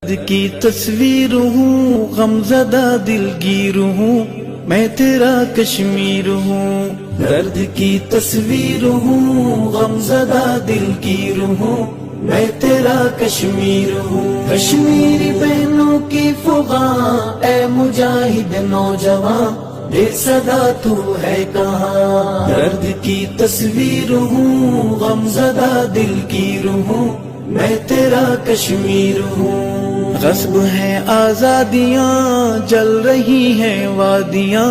درد کی تصویر ہوں، غمزدہ دلگیر ہوں، میں تیرا کشمیر ہوں۔ درد کی تصویر ہوں، غمزدہ دلگیر ہوں، میں تیرا کشمیر ہوں۔ کشمیری بہنوں کی فغاں، اے مجاہد نوجوان، بے صدا تو ہے کہاں۔ درد کی تصویر ہوں، غمزدہ دلگیر ہوں، میں تیرا کشمیر ہوں۔ غصب ہیں آزادیاں، جل رہی ہیں وادیاں،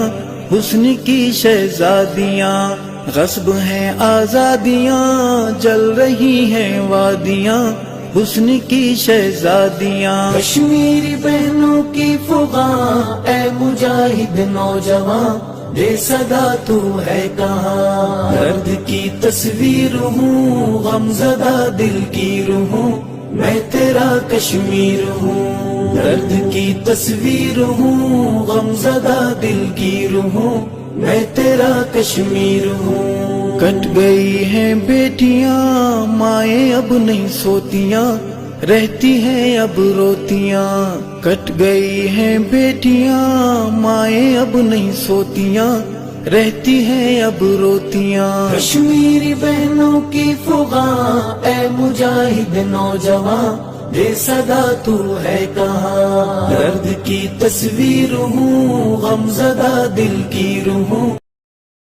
حسن کی شہزادیاں۔ غصب ہیں آزادیاں، جل رہی ہیں وادیاں، حسن کی شہزادیاں۔ کشمیری بہنوں کی فغاں، اے مجاہد نوجوان، بے صدا تو ہے کہاں۔ درد کی تصویر ہوں، غمزدہ دلگیر ہوں، میں تیرا کشمیر ہوں۔ درد کی تصویر ہوں، غمزدہ دلگیر ہوں، میں تیرا کشمیر ہوں۔ کٹ گئی ہیں بیٹیاں، مائیں اب نہیں سوتیاں، رہتی ہیں اب روتیاں۔ کٹ گئی ہیں بیٹیاں، مائیں اب نہیں سوتیاں، رہتی ہیں اب روتیاں۔ کشمیری بہنوں کی فغاں، اے مجاہد نوجوان، بے صدا تو ہے کہاں۔ درد کی تصویر ہوں، غمزدہ دلگیر ہوں،